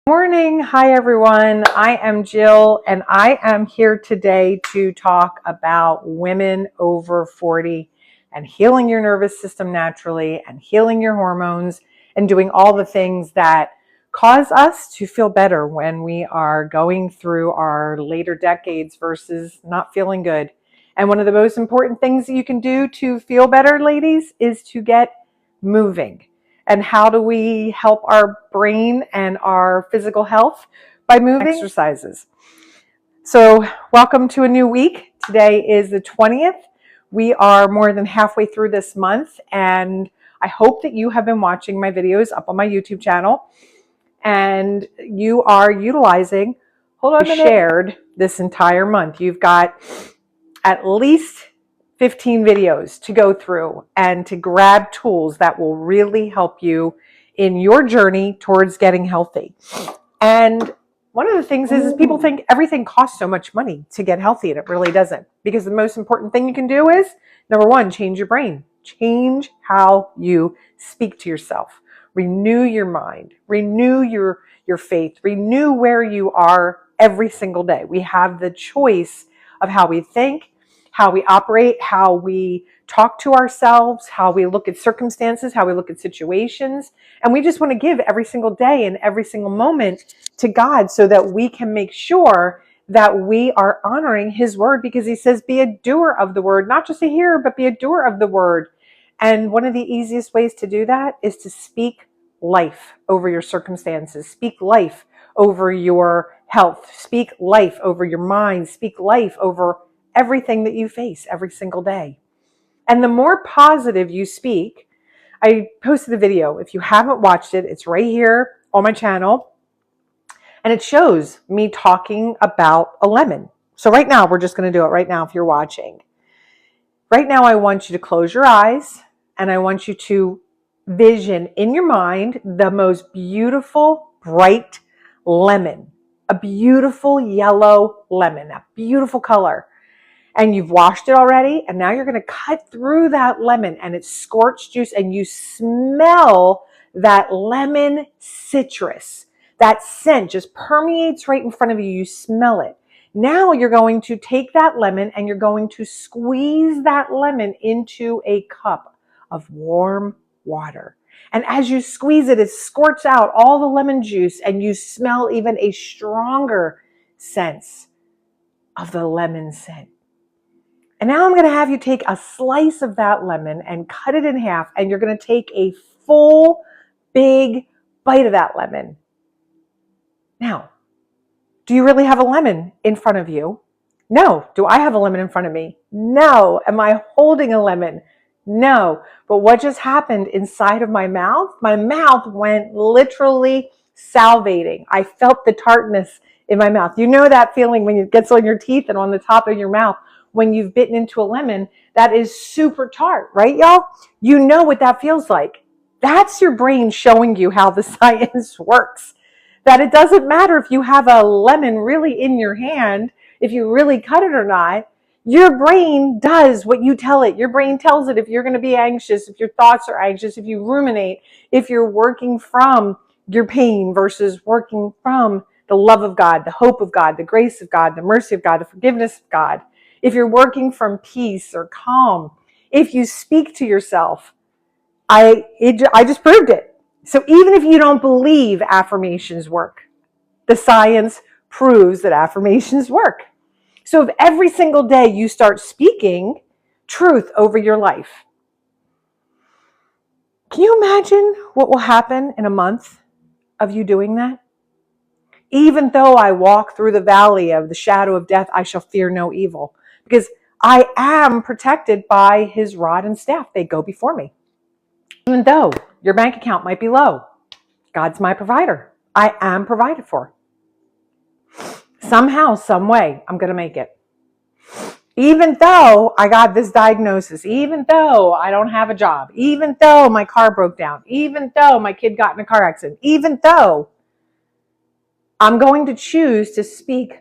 Morning. Hi, everyone. I am Jill, and I am here today to talk about women over 40 and healing your nervous system naturally and healing your hormones and doing all the things that cause us to feel better when we are going through our later decades versus not feeling good. And one of the most important things that you can do to feel better, ladies, is to get moving. And how do we help our brain and our physical health? By moving. Exercises. So welcome to a new week. Today is the 20th. We are more than halfway through this month, and I hope that you have been watching my videos up on my YouTube channel and you are utilizing, shared this entire month. You've got at least 15 videos to go through and to grab tools that will really help you in your journey towards getting healthy. And one of the things is people think everything costs so much money to get healthy, and it really doesn't. Because the most important thing you can do is, number one, change your brain. Change how you speak to yourself. Renew your mind. Renew your faith. Renew where you are every single day. We have the choice of how we think, how we operate, how we talk to ourselves, how we look at circumstances, how we look at situations. And we just want to give every single day and every single moment to God so that we can make sure that we are honoring His word, because He says, be a doer of the word, not just a hearer, but be a doer of the word. And one of the easiest ways to do that is to speak life over your circumstances, speak life over your health, speak life over your mind, speak life over everything that you face every single day. And the more positive you speak, I posted a video. If you haven't watched it, it's right here on my channel. And it shows me talking about a lemon. So right now, we're just going to do it right now if you're watching. Right now, I want you to close your eyes and I want you to vision in your mind the most beautiful, bright lemon. A beautiful yellow lemon, a beautiful color. And you've washed it already, and now you're going to cut through that lemon, and it's scorched juice, and you smell that lemon citrus. That scent just permeates right in front of you. You smell it. Now you're going to take that lemon and you're going to squeeze that lemon into a cup of warm water. And as you squeeze it, it squirts out all the lemon juice, and you smell even a stronger sense of the lemon scent. And now I'm going to have you take a slice of that lemon and cut it in half, and you're going to take a full, big bite of that lemon. Now, do you really have a lemon in front of you? No. Do I have a lemon in front of me? No. Am I holding a lemon? No. But what just happened inside of my mouth? My mouth went literally salivating. I felt the tartness in my mouth. You know that feeling when it gets on your teeth and on the top of your mouth when you've bitten into a lemon that is super tart, right, y'all? You know what that feels like. That's your brain showing you how the science works. That it doesn't matter if you have a lemon really in your hand, if you really cut it or not. Your brain does what you tell it. Your brain tells it if you're going to be anxious, if your thoughts are anxious, if you ruminate, if you're working from your pain versus working from the love of God, the hope of God, the grace of God, the mercy of God, the forgiveness of God. If you're working from peace or calm, if you speak to yourself, I just proved it. So even if you don't believe affirmations work, the science proves that affirmations work. So if every single day you start speaking truth over your life, can you imagine what will happen in a month of you doing that? Even though I walk through the valley of the shadow of death, I shall fear no evil, because I am protected by His rod and staff. They go before me. Even though your bank account might be low, God's my provider. I am provided for. Somehow, some way, I'm going to make it. Even though I got this diagnosis, even though I don't have a job, even though my car broke down, even though my kid got in a car accident, even though, I'm going to choose to speak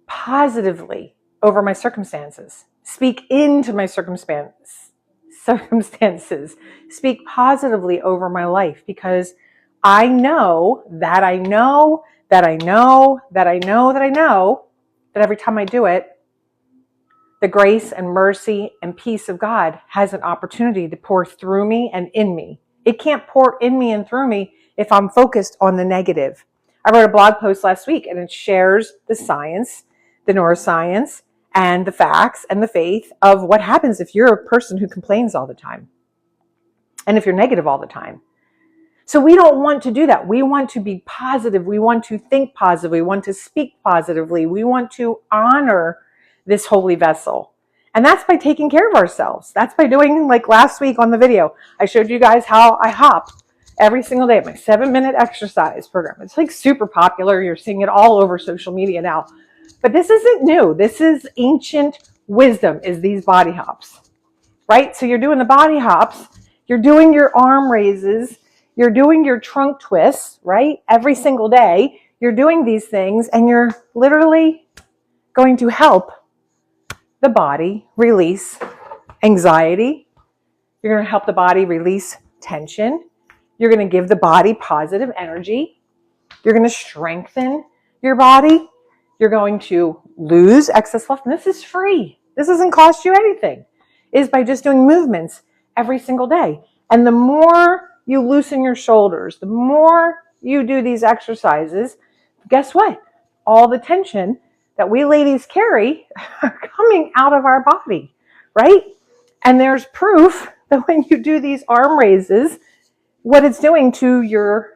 positively over my circumstances. Speak into my circumstances. Speak positively over my life, because I know that I know that I know that I know that I know that every time I do it, the grace and mercy and peace of God has an opportunity to pour through me and in me. It can't pour in me and through me if I'm focused on the negative. I wrote a blog post last week and it shares the science, the neuroscience, and the facts and the faith of what happens if you're a person who complains all the time and if you're negative all the time. So we don't want to do that. We want to be positive. We want to think positively. We want to speak positively. We want to honor this holy vessel. And that's by taking care of ourselves. That's by doing, like last week on the video, I showed you guys how I hop every single day, my 7-minute exercise program. It's like super popular. You're seeing it all over social media now. But this isn't new. This is ancient wisdom, is these body hops, right? So you're doing the body hops. You're doing your arm raises. You're doing your trunk twists, right? Every single day. You're doing these things and you're literally going to help the body release anxiety. You're going to help the body release tension. You're going to give the body positive energy. You're going to strengthen your body. You're going to lose excess fluff. And this is free. This doesn't cost you anything. It is by just doing movements every single day. And the more you loosen your shoulders, the more you do these exercises, guess what? All the tension that we ladies carry are coming out of our body, right? And there's proof that when you do these arm raises, what it's doing to your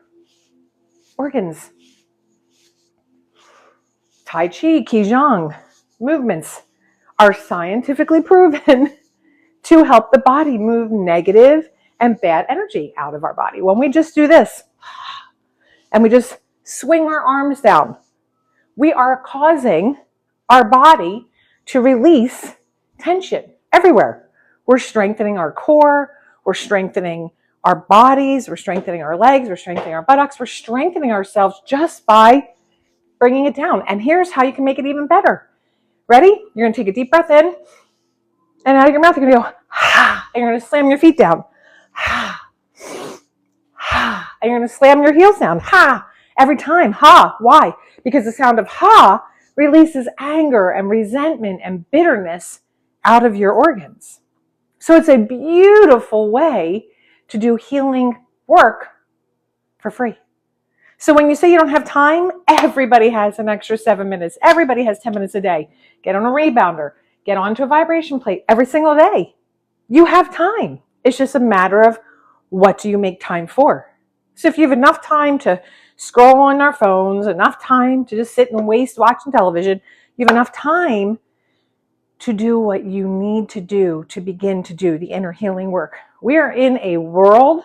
organs. Tai Chi, Qigong movements are scientifically proven to help the body move negative and bad energy out of our body. When we just do this and we just swing our arms down, we are causing our body to release tension everywhere. We're strengthening our core. We're strengthening our bodies. We're strengthening our legs. We're strengthening our buttocks. We're strengthening ourselves just by bringing it down. And here's how you can make it even better. Ready? You're going to take a deep breath in. And out of your mouth, you're going to go, ha, and you're going to slam your feet down. Ha, ha, and you're going to slam your heels down. Ha, every time. Ha, why? Because the sound of ha releases anger and resentment and bitterness out of your organs. So it's a beautiful way to do healing work for free. So when you say you don't have time, everybody has an extra 7 minutes. Everybody has 10 minutes a day. Get on a rebounder. Get onto a vibration plate every single day. You have time. It's just a matter of what do you make time for. So if you have enough time to scroll on our phones, enough time to just sit and waste watching television, you have enough time to do what you need to do to begin to do the inner healing work. We are in a world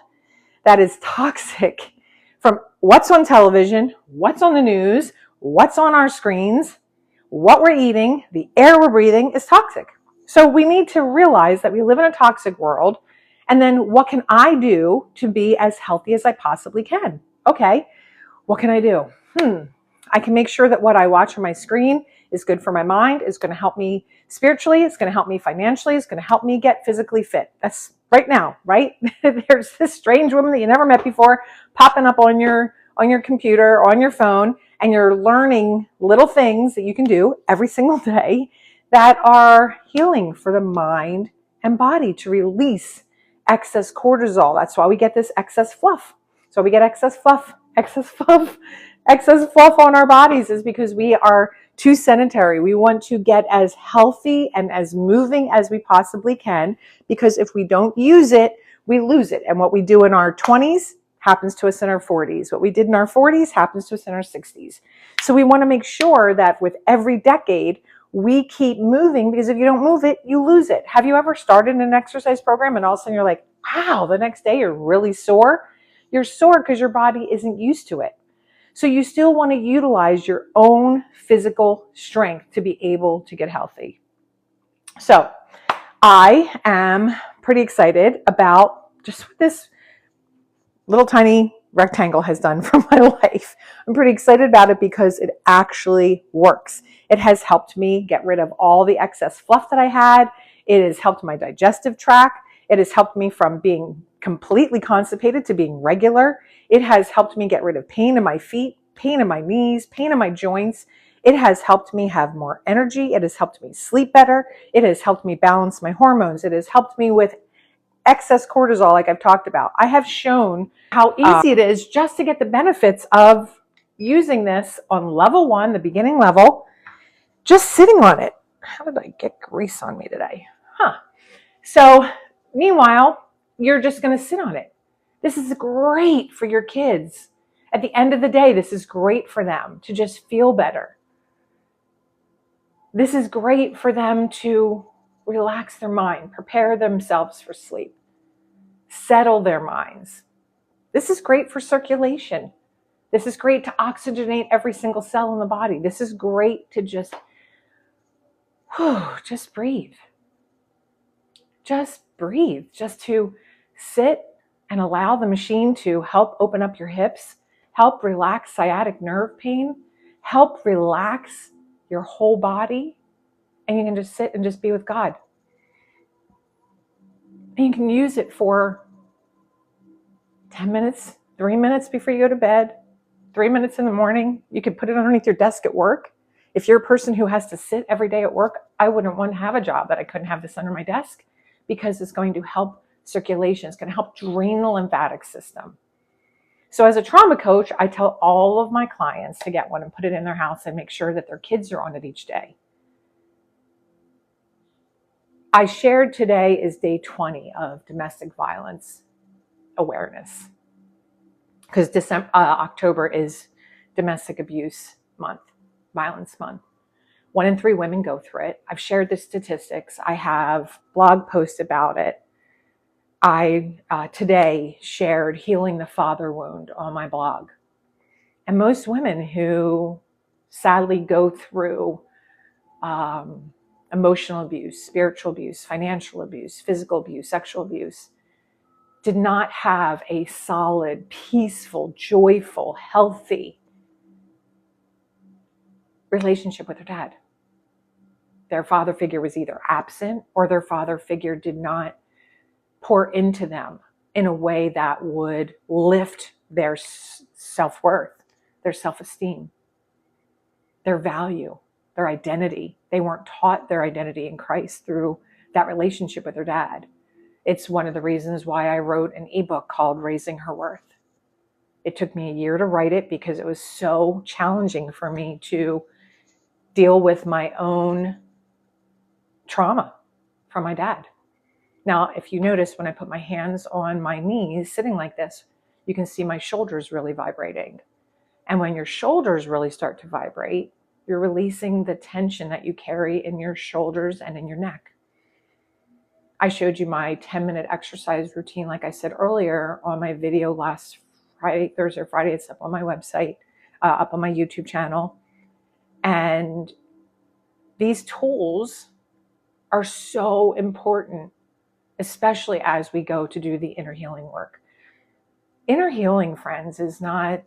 that is toxic from what's on television, what's on the news, what's on our screens, what we're eating, the air we're breathing is toxic. So we need to realize that we live in a toxic world. And then what can I do to be as healthy as I possibly can? Okay, what can I do? I can make sure that what I watch on my screen is good for my mind, is going to help me spiritually, it's going to help me financially, it's going to help me get physically fit. That's right now, right? There's this strange woman that you never met before popping up on your computer or on your phone, and you're learning little things that you can do every single day that are healing for the mind and body to release excess cortisol. That's why we get this excess fluff. So we get excess fluff on our bodies is because we are too sedentary. We want to get as healthy and as moving as we possibly can, because if we don't use it, we lose it. And what we do in our 20s happens to us in our 40s. What we did in our 40s happens to us in our 60s. So we want to make sure that with every decade, we keep moving, because if you don't move it, you lose it. Have you ever started an exercise program and all of a sudden you're like, wow, the next day you're really sore? You're sore because your body isn't used to it. So you still want to utilize your own physical strength to be able to get healthy. So I am pretty excited about just what this little tiny rectangle has done for my life. I'm pretty excited about it because it actually works. It has helped me get rid of all the excess fluff that I had. It has helped my digestive tract. It has helped me from being completely constipated to being regular. It has helped me get rid of pain in my feet, pain in my knees, pain in my joints. It has helped me have more energy. It has helped me sleep better. It has helped me balance my hormones. It has helped me with excess cortisol, like I've talked about. I have shown how easy it is just to get the benefits of using this on level 1, the beginning level, just sitting on it. How did I get grease on me today? So meanwhile, you're just going to sit on it. This is great for your kids. At the end of the day, this is great for them to just feel better. This is great for them to relax their mind, prepare themselves for sleep, settle their minds. This is great for circulation. This is great to oxygenate every single cell in the body. This is great to just breathe. Just breathe, just to sit and allow the machine to help open up your hips, help relax sciatic nerve pain, help relax your whole body, and you can just sit and just be with God. And you can use it for 10 minutes, 3 minutes before you go to bed, 3 minutes in the morning. You could put it underneath your desk at work. If you're a person who has to sit every day at work, I wouldn't want to have a job that I couldn't have this under my desk, because it's going to help circulation. It's going to help drain the lymphatic system. So as a trauma coach, I tell all of my clients to get one and put it in their house and make sure that their kids are on it each day. I shared today is day 20 of domestic violence awareness, because October is domestic abuse month, violence month. 1 in 3 women go through it. I've shared the statistics. I have blog posts about it. I today shared healing the father wound on my blog. And most women who sadly go through emotional abuse, spiritual abuse, financial abuse, physical abuse, sexual abuse, did not have a solid, peaceful, joyful, healthy relationship with their dad. Their father figure was either absent, or their father figure did not pour into them in a way that would lift their self-worth, their self-esteem, their value, their identity. They weren't taught their identity in Christ through that relationship with their dad. It's one of the reasons why I wrote an ebook called Raising Her Worth. It took me a year to write it because it was so challenging for me to deal with my own trauma from my dad. Now, if you notice, when I put my hands on my knees sitting like this, you can see my shoulders really vibrating. And when your shoulders really start to vibrate, you're releasing the tension that you carry in your shoulders and in your neck. I showed you my 10-minute exercise routine, like I said earlier, on my video last Friday, Thursday or Friday. It's up on my website, up on my YouTube channel. And these tools are so important, especially as we go to do the inner healing work. Inner healing, friends, is not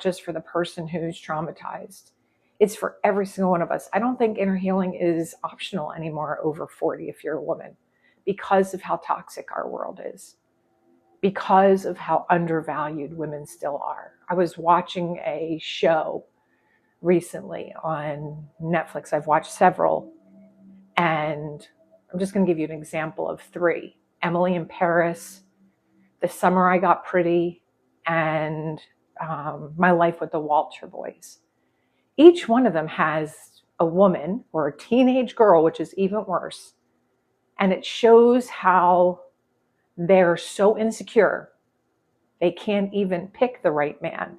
just for the person who's traumatized. It's for every single one of us. I don't think inner healing is optional anymore over 40 if you're a woman, because of how toxic our world is, because of how undervalued women still are. I was watching a show recently on Netflix. I've watched several, and I'm just going to give you an example of 3. Emily in Paris, The Summer I Got Pretty, and My Life with the Walter Boys. Each one of them has a woman or a teenage girl, which is even worse. And it shows how they're so insecure, they can't even pick the right man.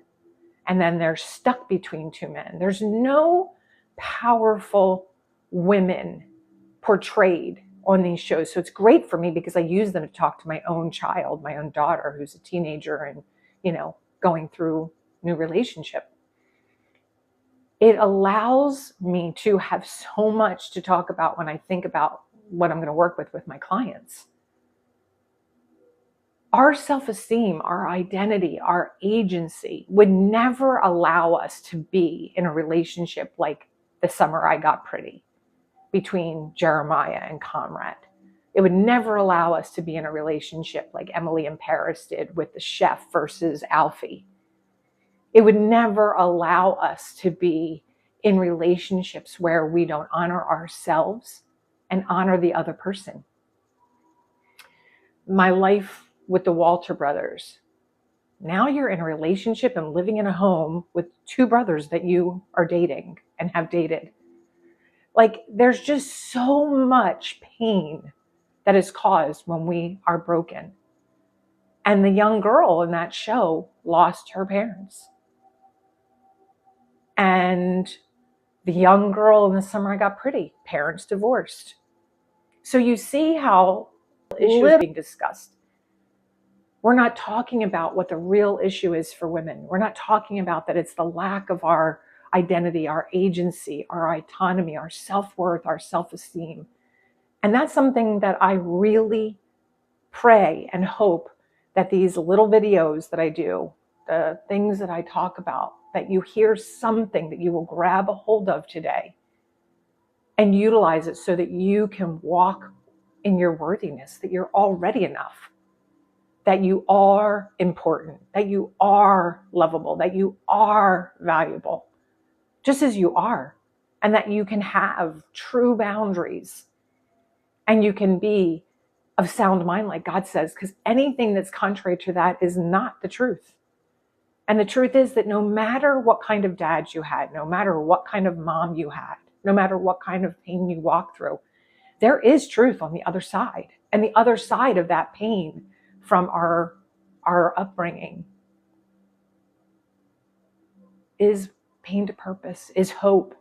And then they're stuck between 2 men. There's no powerful women portrayed on these shows. So it's great for me because I use them to talk to my own child, my own daughter, who's a teenager and, going through new relationship. It allows me to have so much to talk about when I think about what I'm going to work with my clients. Our self-esteem, our identity, our agency would never allow us to be in a relationship like The Summer I Got Pretty between Jeremiah and Conrad. It would never allow us to be in a relationship like Emily in Paris did with the chef versus Alfie. It would never allow us to be in relationships where we don't honor ourselves and honor the other person. My life with the Walter brothers. Now you're in a relationship and living in a home with two brothers that you are dating and have dated. Like, there's just so much pain that is caused when we are broken. And the young girl in that show lost her parents. And the young girl in The Summer I Got Pretty, parents divorced. So you see how issues being discussed. We're not talking about what the real issue is for women. We're not talking about that it's the lack of our identity, our agency, our autonomy, our self-worth, our self-esteem. And that's something that I really pray and hope that these little videos that I do, the things that I talk about, that you hear something that you will grab a hold of today and utilize it so that you can walk in your worthiness, that you're already enough, that you are important, that you are lovable, that you are valuable, just as you are, and that you can have true boundaries and you can be of sound mind, like God says, because anything that's contrary to that is not the truth. And the truth is that no matter what kind of dad you had, no matter what kind of mom you had, no matter what kind of pain you walk through, there is truth on the other side. And the other side of that pain from our upbringing is pain to purpose, is hope,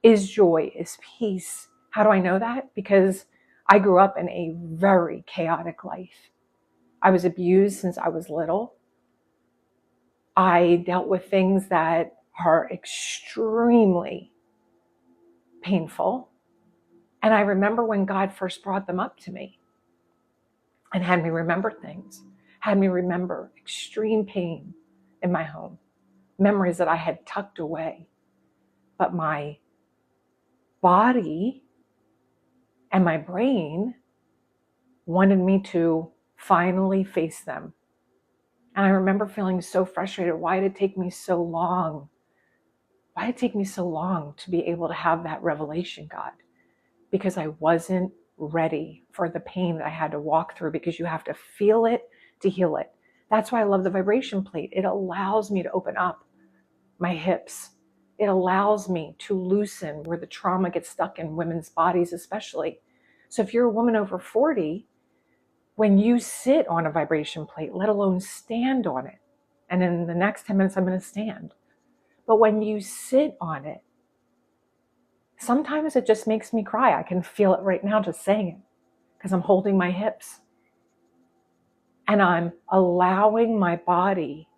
is joy, is peace. How do I know that? Because I grew up in a very chaotic life. I was abused since I was little. I dealt with things that are extremely painful. And I remember when God first brought them up to me and had me remember things, had me remember extreme pain in my home, memories that I had tucked away. But my body and my brain wanted me to finally face them. And I remember feeling so frustrated. Why did it take me so long? Why did it take me so long to be able to have that revelation, God? Because I wasn't ready for the pain that I had to walk through, because you have to feel it to heal it. That's why I love the vibration plate. It allows me to open up my hips. It allows me to loosen where the trauma gets stuck in women's bodies, especially. So if you're a woman over 40, when you sit on a vibration plate, let alone stand on it, and in the next 10 minutes, I'm going to stand. But when you sit on it, sometimes it just makes me cry. I can feel it right now just saying it, because I'm holding my hips. And I'm allowing my body,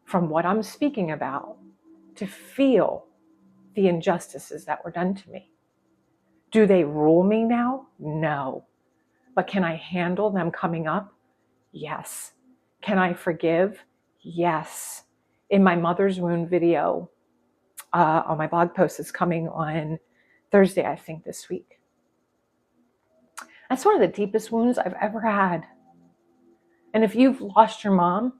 from what I'm speaking about, to feel the injustices that were done to me. Do they rule me now? No. But can I handle them coming up? Yes. Can I forgive? Yes. In my Mother's Wound video, on my blog post that's coming on Thursday, I think this week. That's one of the deepest wounds I've ever had. And if you've lost your mom,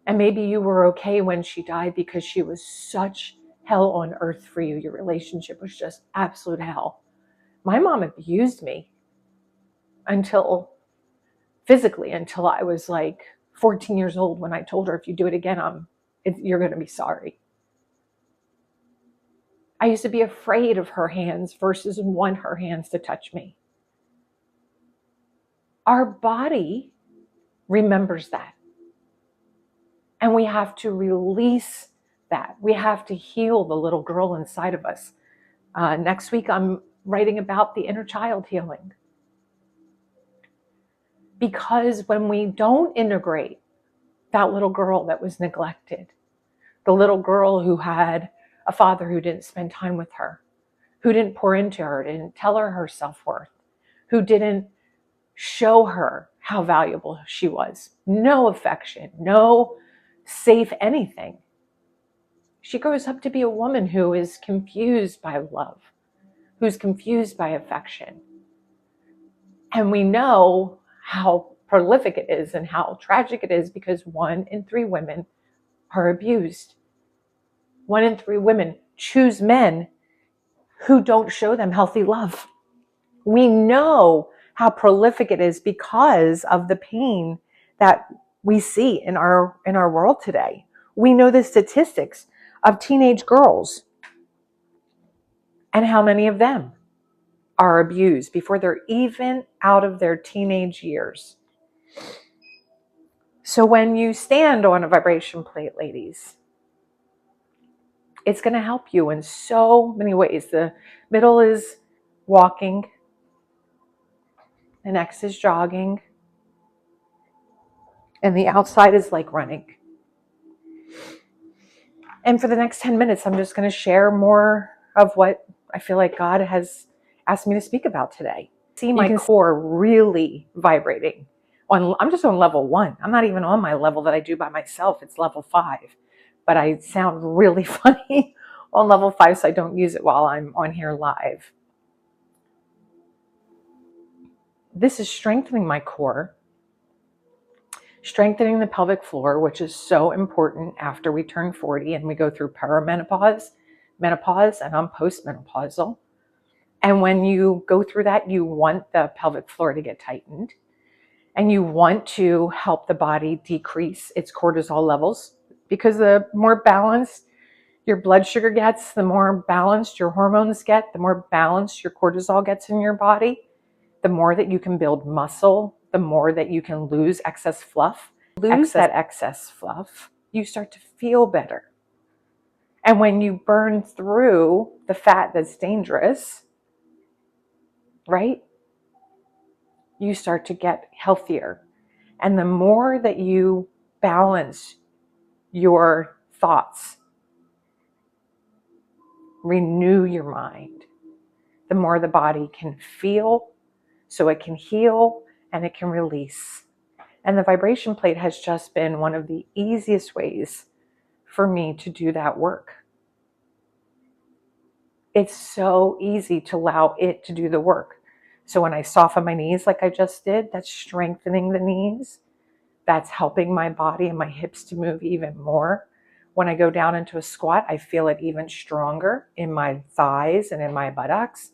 and maybe you were okay when she died because she was such hell on earth for you, your relationship was just absolute hell. My mom abused me physically until I was like 14 years old, when I told her, if you do it again, you're going to be sorry. I used to be afraid of her hands versus want her hands to touch me. Our body remembers that. And we have to release that. We have to heal the little girl inside of us. Next week, I'm writing about the inner child healing. Because when we don't integrate that little girl that was neglected, the little girl who had a father who didn't spend time with her, who didn't pour into her, didn't tell her her self-worth, who didn't show her how valuable she was, no affection, no safe anything. She grows up to be a woman who is confused by love, who's confused by affection. And we know how prolific it is and how tragic it is because 1 in 3 women are abused. 1 in 3 women choose men who don't show them healthy love. We know how prolific it is because of the pain that we see in our world today. We know the statistics of teenage girls and how many of them are abused before they're even out of their teenage years. So when you stand on a vibration plate, ladies, it's going to help you in so many ways. The middle is walking, the X is jogging, and the outside is like running. And for the next 10 minutes, I'm just going to share more of what I feel like God has asked me to speak about today. See my core really vibrating. I'm just on level 1. I'm not even on my level that I do by myself. It's level 5. But I sound really funny on level 5, so I don't use it while I'm on here live. This is strengthening my core, strengthening the pelvic floor, which is so important after we turn 40 and we go through perimenopause, menopause, and I'm postmenopausal. And when you go through that, you want the pelvic floor to get tightened. And you want to help the body decrease its cortisol levels, because the more balanced your blood sugar gets, the more balanced your hormones get, the more balanced your cortisol gets in your body, the more that you can build muscle, the more that you can lose excess fluff. That excess fluff, you start to feel better. And when you burn through the fat that's dangerous, right, you start to get healthier. And the more that you balance your thoughts, renew your mind, the more the body can feel, so it can heal and it can release. And the vibration plate has just been one of the easiest ways for me to do that work. It's so easy to allow it to do the work. So when I soften my knees like I just did, that's strengthening the knees. That's helping my body and my hips to move even more. When I go down into a squat, I feel it even stronger in my thighs and in my buttocks.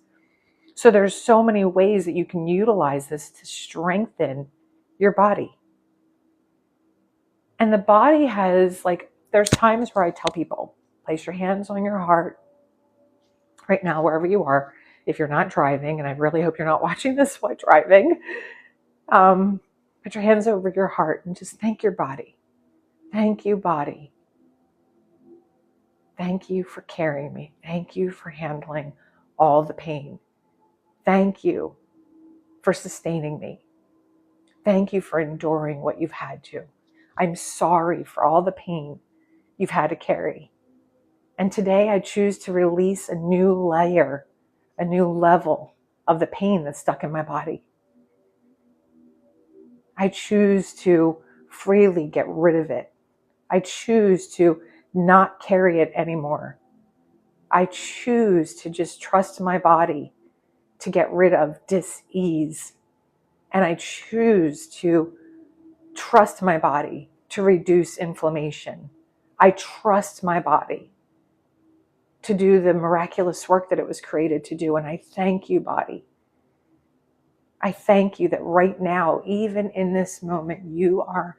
So there's so many ways that you can utilize this to strengthen your body. And the body has, there's times where I tell people, place your hands on your heart right now, wherever you are. If you're not driving, and I really hope you're not watching this while driving, put your hands over your heart and just thank your body. Thank you, body. Thank you for carrying me. Thank you for handling all the pain. Thank you for sustaining me. Thank you for enduring what you've had to. I'm sorry for all the pain you've had to carry. And today I choose to release a new layer, a new level of the pain that's stuck in my body. I choose to freely get rid of it. I choose to not carry it anymore. I choose to just trust my body to get rid of dis-ease. And I choose to trust my body to reduce inflammation. I trust my body to do the miraculous work that it was created to do. And I thank you, body. I thank you that right now, even in this moment, you are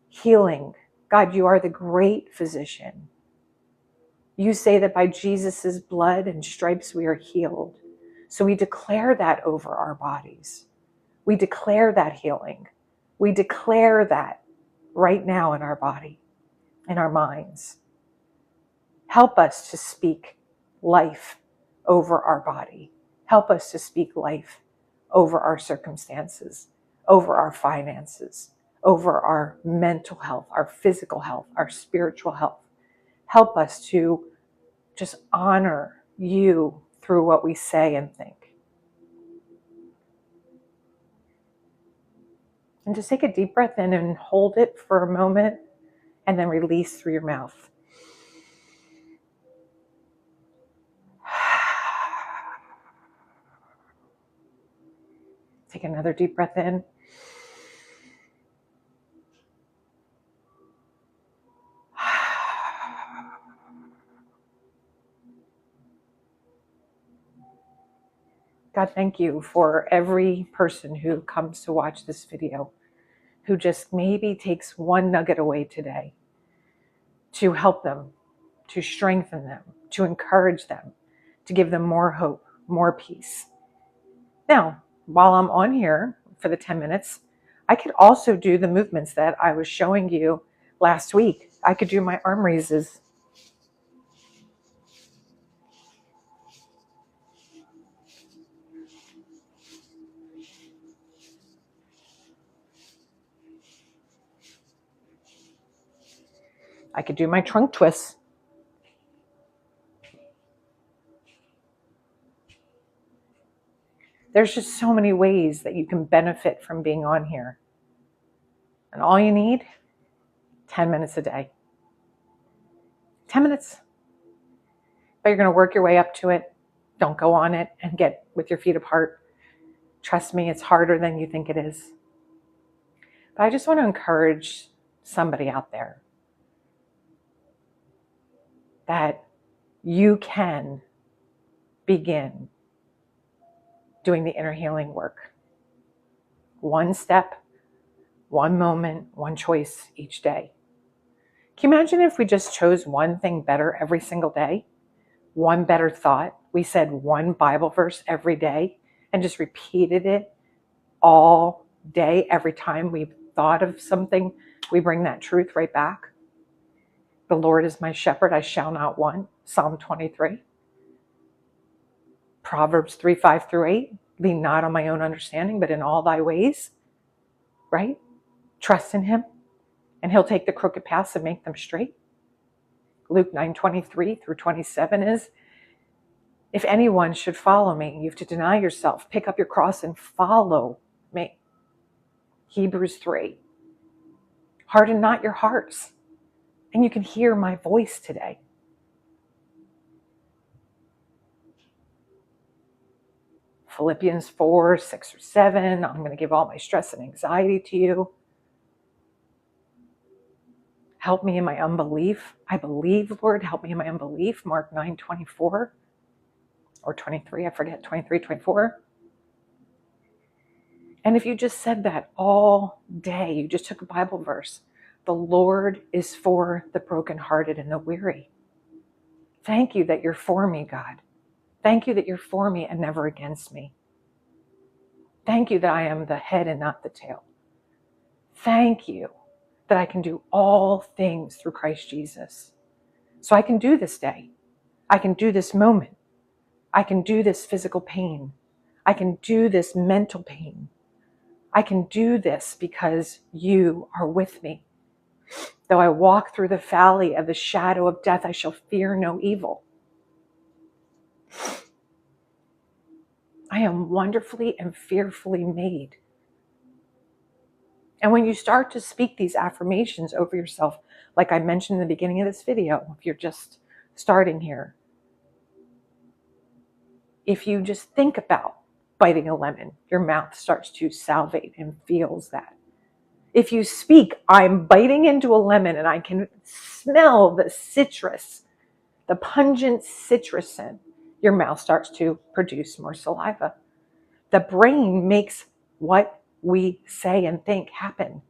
healing. God, you are the great physician. You say that by Jesus' blood and stripes we are healed. So we declare that over our bodies. We declare that healing. We declare that right now in our body, in our minds. Help us to speak life over our body. Help us to speak life over our circumstances, over our finances, over our mental health, our physical health, our spiritual health. Help us to just honor you through what we say and think. And just take a deep breath in and hold it for a moment and then release through your mouth. Take another deep breath in. God, thank you for every person who comes to watch this video, who just maybe takes one nugget away today to help them, to strengthen them, to encourage them, to give them more hope, more peace. Now, while I'm on here for the 10 minutes, I could also do the movements that I was showing you last week. I could do my arm raises. I could do my trunk twists. There's just so many ways that you can benefit from being on here. And all you need, 10 minutes a day. 10 minutes. But you're going to work your way up to it. Don't go on it and get with your feet apart. Trust me, it's harder than you think it is. But I just want to encourage somebody out there that you can begin doing the inner healing work. One step, one moment, one choice each day. Can you imagine if we just chose one thing better every single day? One better thought. We said one Bible verse every day and just repeated it all day. Every time we thought of something, we bring that truth right back. The Lord is my shepherd, I shall not want. Psalm 23. Proverbs 3:5-8. Lean not on my own understanding, but in all thy ways. Right? Trust in him, and he'll take the crooked paths and make them straight. Luke 9:23-27 is, if anyone should follow me, you have to deny yourself, pick up your cross and follow me. Hebrews 3. Harden not your hearts. And you can hear my voice today. Philippians 4:6-7. I'm going to give all my stress and anxiety to you. Help me in my unbelief. I believe, Lord, help me in my unbelief. Mark 9:24 or 23, I forget, 23, 24. And if you just said that all day, you just took a Bible verse, the Lord is for the brokenhearted and the weary. Thank you that you're for me, God. Thank you that you're for me and never against me. Thank you that I am the head and not the tail. Thank you that I can do all things through Christ Jesus. So I can do this day. I can do this moment. I can do this physical pain. I can do this mental pain. I can do this because you are with me. Though I walk through the valley of the shadow of death, I shall fear no evil. I am wonderfully and fearfully made. And when you start to speak these affirmations over yourself, like I mentioned in the beginning of this video, if you're just starting here, if you just think about biting a lemon, your mouth starts to salivate and feels that. If you speak, I'm biting into a lemon and I can smell the citrus, the pungent citrus scent, your mouth starts to produce more saliva. The brain makes what we say and think happen.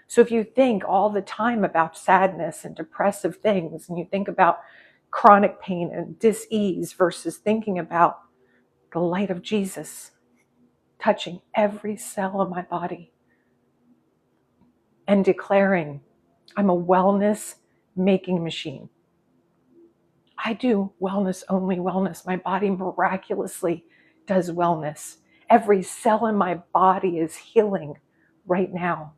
So if you think all the time about sadness and depressive things, and you think about chronic pain and dis-ease versus thinking about the light of Jesus touching every cell of my body and declaring, I'm a wellness making machine. I do wellness, only wellness. My body miraculously does wellness. Every cell in my body is healing right now,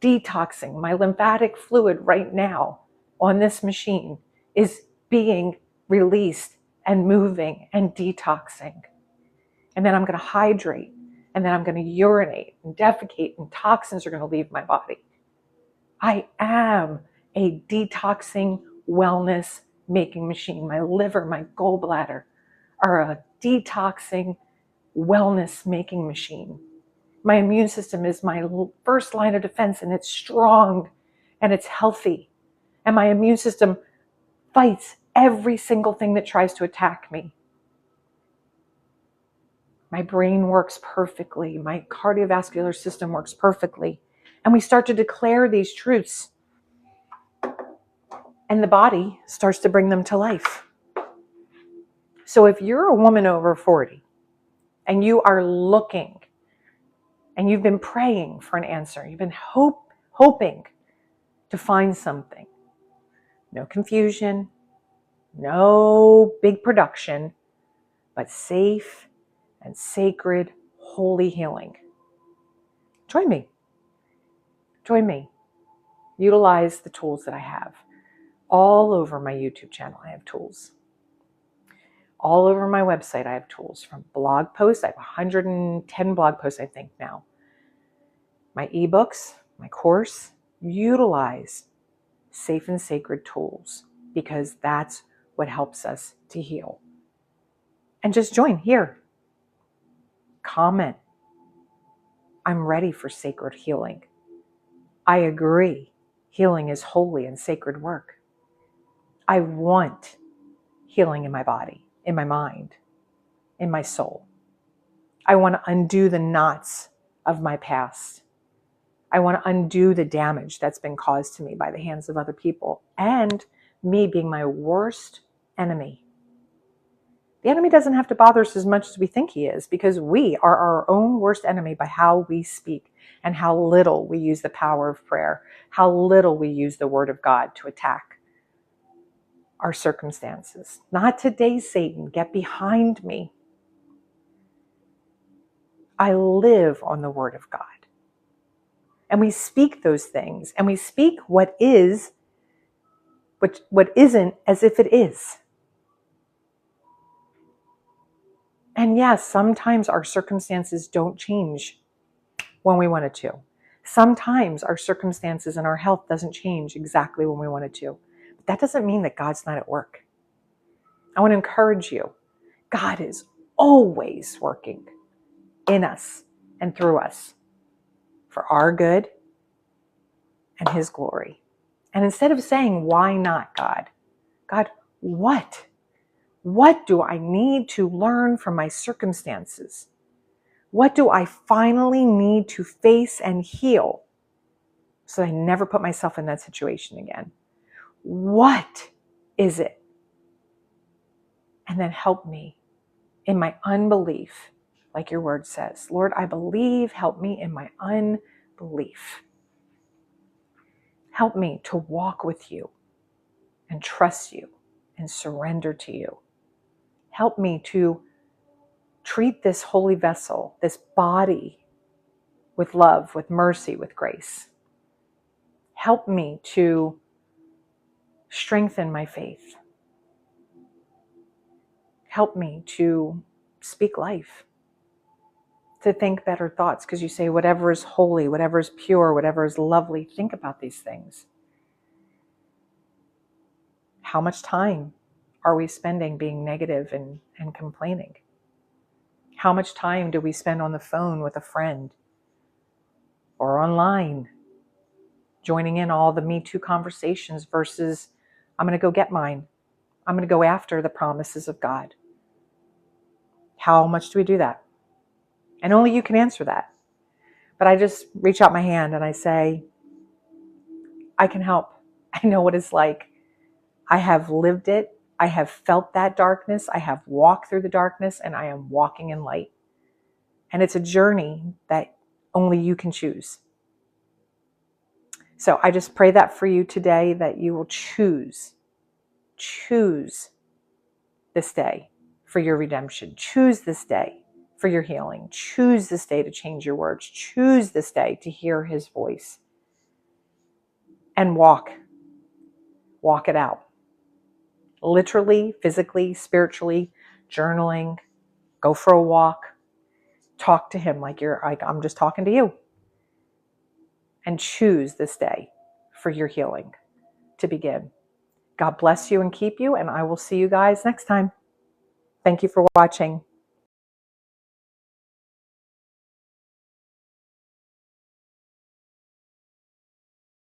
detoxing. My lymphatic fluid right now on this machine is being released and moving and detoxing. And then I'm going to hydrate, and then I'm going to urinate and defecate, and toxins are going to leave my body. I am a detoxing wellness making machine. My liver, my gallbladder are a detoxing wellness making machine. My immune system is my first line of defense, and it's strong and it's healthy. And my immune system fights every single thing that tries to attack me. My brain works perfectly. My cardiovascular system works perfectly. And we start to declare these truths, and the body starts to bring them to life. So if you're a woman over 40 and you are looking and you've been praying for an answer, you've been hoping to find something, no confusion, no big production, but safe and sacred, holy healing. Join me. Join me. Utilize the tools that I have. All over my YouTube channel, I have tools. All over my website, I have tools, from blog posts. I have 110 blog posts, I think, now. My ebooks, my course. Utilize safe and sacred tools, because that's what helps us to heal. And just join here. Comment. I'm ready for sacred healing. I agree. Healing is holy and sacred work. I want healing in my body, in my mind, in my soul. I want to undo the knots of my past. I want to undo the damage that's been caused to me by the hands of other people, and me being my worst enemy. The enemy doesn't have to bother us as much as we think he is, because we are our own worst enemy by how we speak and how little we use the power of prayer, how little we use the word of God to attack our circumstances. Not today, Satan. Get behind me. I live on the word of God. And we speak those things, and we speak what is, what isn't, as if it is. And yes, sometimes our circumstances don't change when we want it to. Sometimes our circumstances and our health doesn't change exactly when we want it to. But that doesn't mean that God's not at work. I want to encourage you. God is always working in us and through us for our good and his glory. And instead of saying, why not, God? God, what? What do I need to learn from my circumstances? What do I finally need to face and heal so that I never put myself in that situation again? What is it? And then help me in my unbelief, like your word says. Lord, I believe, help me in my unbelief. Help me to walk with you and trust you and surrender to you. Help me to treat this holy vessel, this body, with love, with mercy, with grace. Help me to strengthen my faith. Help me to speak life, to think better thoughts, because you say whatever is holy, whatever is pure, whatever is lovely, think about these things. How much time are we spending being negative and complaining? How much time do we spend on the phone with a friend or online, joining in all the Me Too conversations versus I'm going to go get mine. I'm going to go after the promises of God. How much do we do that? And only you can answer that. But I just reach out my hand and I say, I can help. I know what it's like. I have lived it. I have felt that darkness. I have walked through the darkness, and I am walking in light. And it's a journey that only you can choose. So I just pray that for you today, that you will choose this day for your redemption. Choose this day for your healing. Choose this day to change your words. Choose this day to hear his voice. And walk it out. Literally, physically, spiritually, journaling, go for a walk, talk to him like I'm just talking to you. And choose this day for your healing to begin. God bless you and keep you, and I will see you guys next time. Thank you for watching.